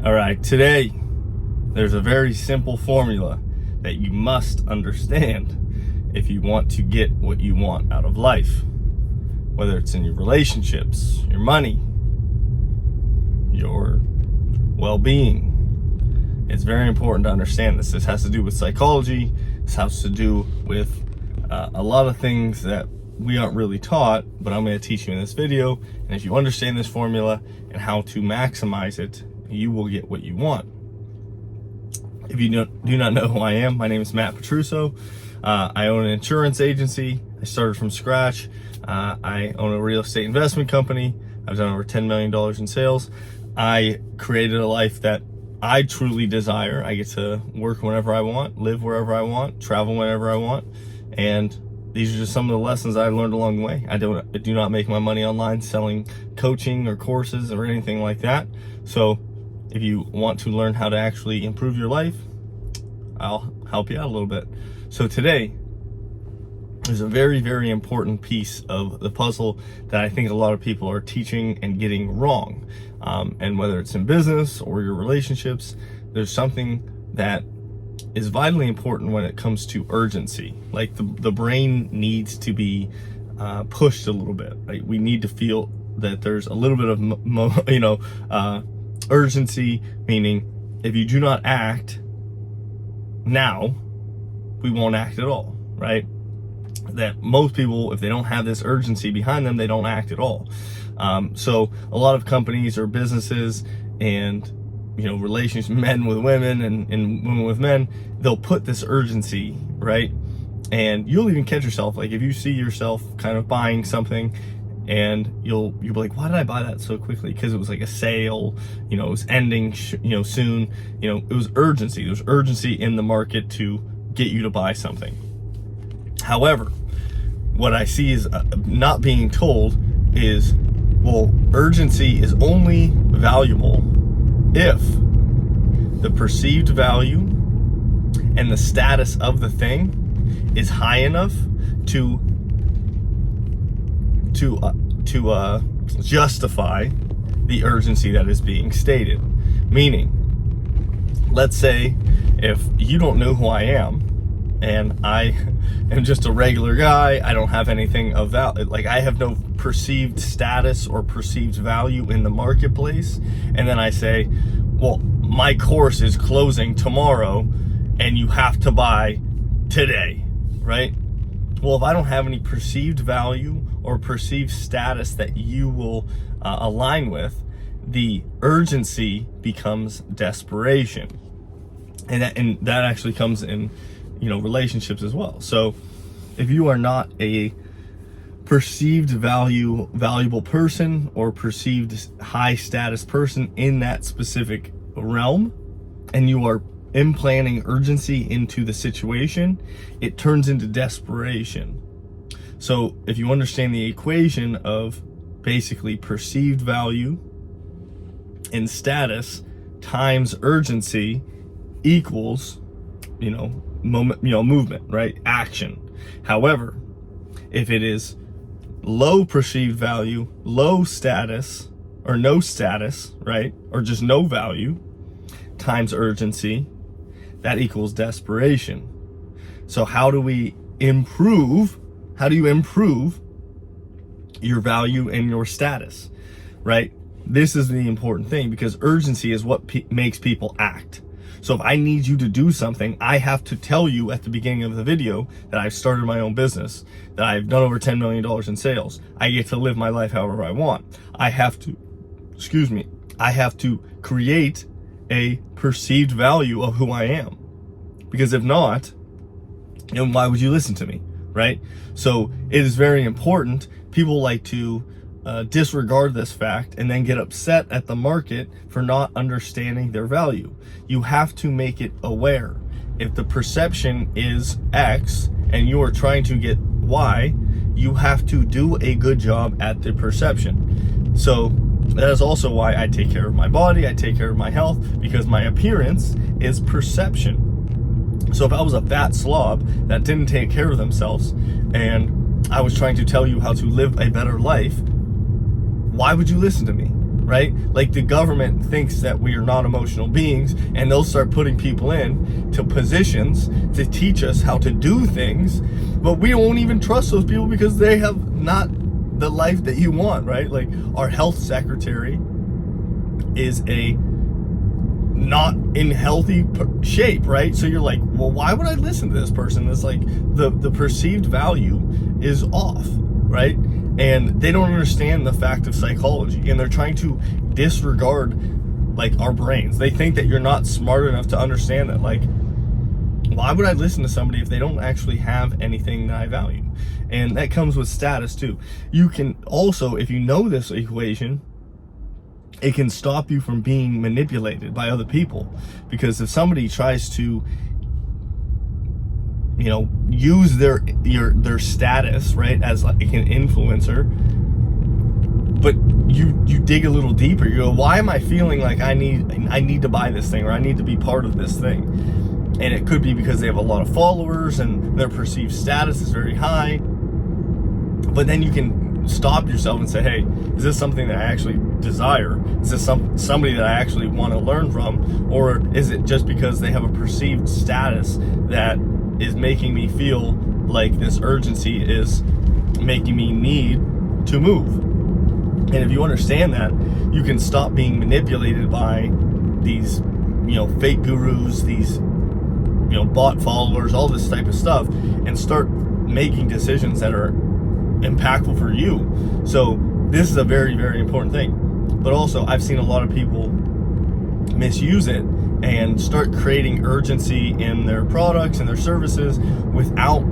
All right, today there's a very simple formula that you must understand if you want to get what you want out of life, whether it's in your relationships, your money, your well-being. It's very important to understand this. This has to do with psychology. This has to do with a lot of things that we aren't really taught, but I'm going to teach you in this video. And if you understand this formula and how to maximize it, you will get what you want. If you do not know who I am, my name is Matt Petruso. I own an insurance agency. I started from scratch. I own a real estate investment company. I've done over $10 million in sales. I created a life that I truly desire. I get to work whenever I want, live wherever I want, travel whenever I want. And these are just some of the lessons I've learned along the way. I do not make my money online selling coaching or courses or anything like that. So if you want to learn how to actually improve your life, I'll help you out a little bit. So today is a very, very important piece of the puzzle that I think a lot of people are teaching and getting wrong. And whether it's in business or your relationships, there's something that is vitally important when it comes to urgency. Like the brain needs to be pushed a little bit, right? We need to feel that there's a little bit of, urgency, meaning if you do not act now, we won't act at all, right? That most people, if they don't have this urgency behind them, they don't act at all. So a lot of companies or businesses and relationships, men with women and women with men, they'll put this urgency, right? And you'll even catch yourself, like if you see yourself kind of buying something and you'll be like, why did I buy that so quickly? Because it was like a sale, it was ending, soon, it was urgency. There was urgency in the market to get you to buy something. However, what I see is not being told is, well, urgency is only valuable if the perceived value and the status of the thing is high enough to justify the urgency that is being stated. Meaning, let's say if you don't know who I am and I am just a regular guy, I don't have anything of value, like I have no perceived status or perceived value in the marketplace, and then I say, well, my course is closing tomorrow and you have to buy today, right? Well, if I don't have any perceived value or perceived status that you will align with, the urgency becomes desperation. And that actually comes in, relationships as well. So if you are not a perceived valuable person or perceived high status person in that specific realm, and you are implanting urgency into the situation, it turns into desperation. So if you understand the equation of basically perceived value and status times urgency equals, movement, right? Action. However, if it is low perceived value, low status, or no status, right? Or just no value times urgency, that equals desperation. So how do you improve your value and your status, right? This is the important thing, because urgency is what makes people act. So if I need you to do something, I have to tell you at the beginning of the video that I've started my own business, that I've done over $10 million in sales. I get to live my life however I want. I have to create a perceived value of who I am. Because if not, then why would you listen to me, right? So it is very important. People like to disregard this fact and then get upset at the market for not understanding their value. You have to make it aware. If the perception is X and you are trying to get Y, you have to do a good job at the perception. So that is also why I take care of my body, I take care of my health, because my appearance is perception. So if I was a fat slob that didn't take care of themselves and I was trying to tell you how to live a better life, why would you listen to me, right? Like the government thinks that we are not emotional beings, and they'll start putting people in to positions to teach us how to do things, but we won't even trust those people because they have not the life that you want, right? Like our health secretary is not in healthy shape, right? So you're like, well, why would I listen to this person? It's like the perceived value is off, right? And they don't understand the fact of psychology, and they're trying to disregard like our brains. They think that you're not smart enough to understand that. Like, why would I listen to somebody if they don't actually have anything that I value? And that comes with status too. You can also, if you know this equation, it can stop you from being manipulated by other people. Because if somebody tries to, use their status, right, as like an influencer, but you dig a little deeper, you go, why am I feeling like I need to buy this thing, or I need to be part of this thing? And it could be because they have a lot of followers and their perceived status is very high. But then you can stop yourself and say, hey, is this something that I actually desire? Is this somebody that I actually want to learn from? Or is it just because they have a perceived status that is making me feel like this urgency is making me need to move? And if you understand that, you can stop being manipulated by these, fake gurus, these, bot followers, all this type of stuff, and start making decisions that are impactful for you. So this is a very, very important thing. But also, I've seen a lot of people misuse it and start creating urgency in their products and their services without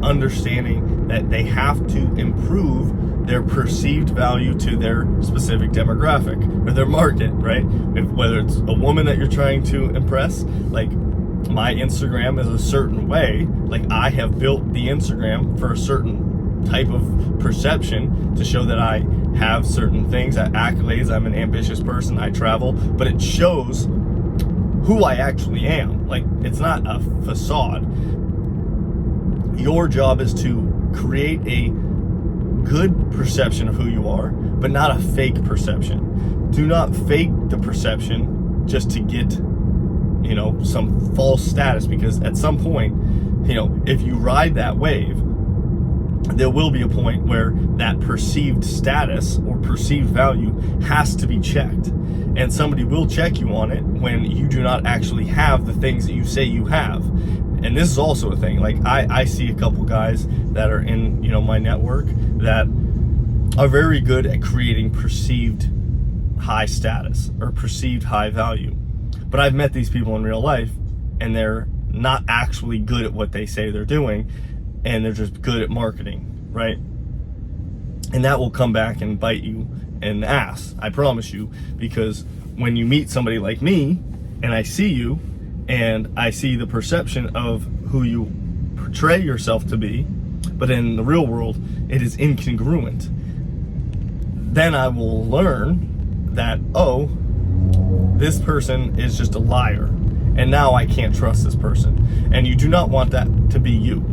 understanding that they have to improve their perceived value to their specific demographic or their market, right? Whether it's a woman that you're trying to impress, like my Instagram is a certain way, like I have built the Instagram for a certain type of perception to show that I have certain things, accolades, I'm an ambitious person, I travel, but it shows who I actually am. Like, it's not a facade. Your job is to create a good perception of who you are, but not a fake perception. Do not fake the perception just to get, some false status, because at some point, if you ride that wave, there will be a point where that perceived status or perceived value has to be checked. And somebody will check you on it when you do not actually have the things that you say you have. And this is also a thing. Like I see a couple guys that are in, my network that are very good at creating perceived high status or perceived high value. But I've met these people in real life, and they're not actually good at what they say they're doing, and they're just good at marketing, right? And that will come back and bite you in the ass, I promise you, because when you meet somebody like me, and I see you, and I see the perception of who you portray yourself to be, but in the real world, it is incongruent, then I will learn that, oh, this person is just a liar, and now I can't trust this person. And you do not want that to be you.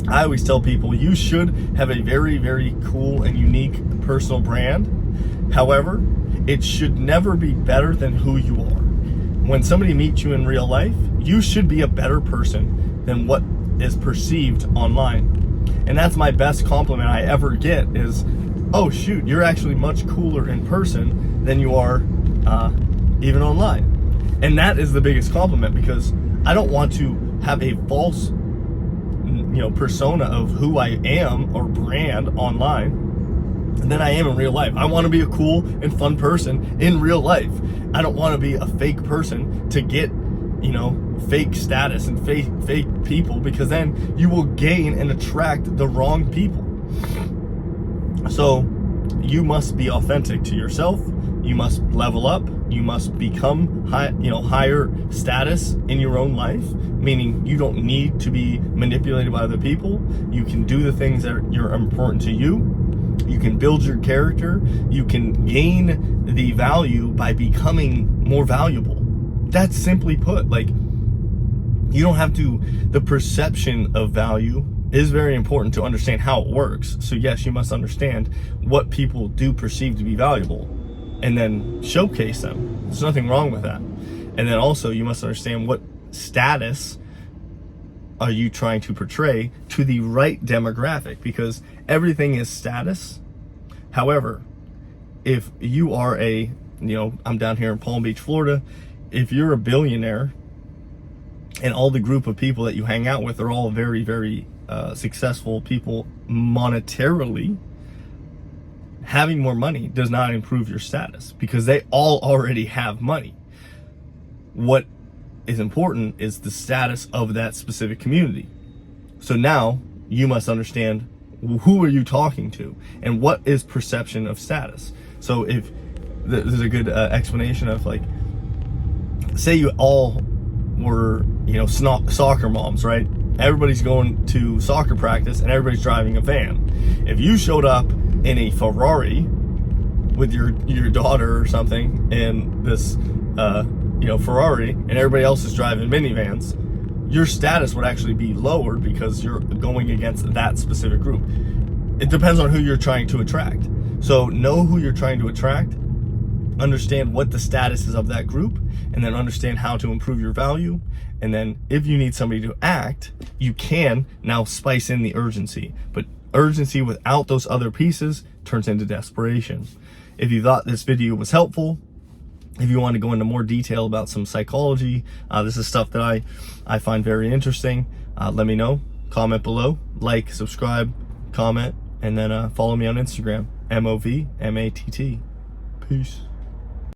I always tell people you should have a very, very cool and unique personal brand. However, it should never be better than who you are. When somebody meets you in real life, you should be a better person than what is perceived online. And that's my best compliment I ever get is, oh shoot, you're actually much cooler in person than you are even online. And that is the biggest compliment, because I don't want to have a false persona of who I am or brand online than I am in real life. I want to be a cool and fun person in real life. I don't want to be a fake person to get, fake status and fake people, because then you will gain and attract the wrong people. So you must be authentic to yourself. You must level up. You must become higher status in your own life, meaning you don't need to be manipulated by other people. You can do the things that are important to you. You can build your character. You can gain the value by becoming more valuable. That's simply put. Like, you don't have to, the perception of value is very important to understand how it works. So yes, you must understand what people do perceive to be valuable. and then showcase them. There's nothing wrong with that. And then also you must understand what status are you trying to portray to the right demographic, because everything is status. However, if you are I'm down here in Palm Beach, Florida, if you're a billionaire and all the group of people that you hang out with are all very, very successful people monetarily, having more money does not improve your status because they all already have money. What is important is the status of that specific community. So now you must understand, who are you talking to and what is perception of status. So if there's a good explanation of, like, say you all were, soccer moms, right? Everybody's going to soccer practice and everybody's driving a van. If you showed up in a Ferrari with your daughter or something in this Ferrari, and everybody else is driving minivans, your status would actually be lowered because you're going against that specific group. It depends on who you're trying to attract. So know who you're trying to attract, understand what the status is of that group, and then understand how to improve your value. And then if you need somebody to act, you can now spice in the urgency. But urgency without those other pieces turns into desperation. If you thought this video was helpful, if you want to go into more detail about some psychology, this is stuff that I find very interesting, let me know. Comment below, like, subscribe, comment, and then follow me on Instagram, MOVMATT. Peace.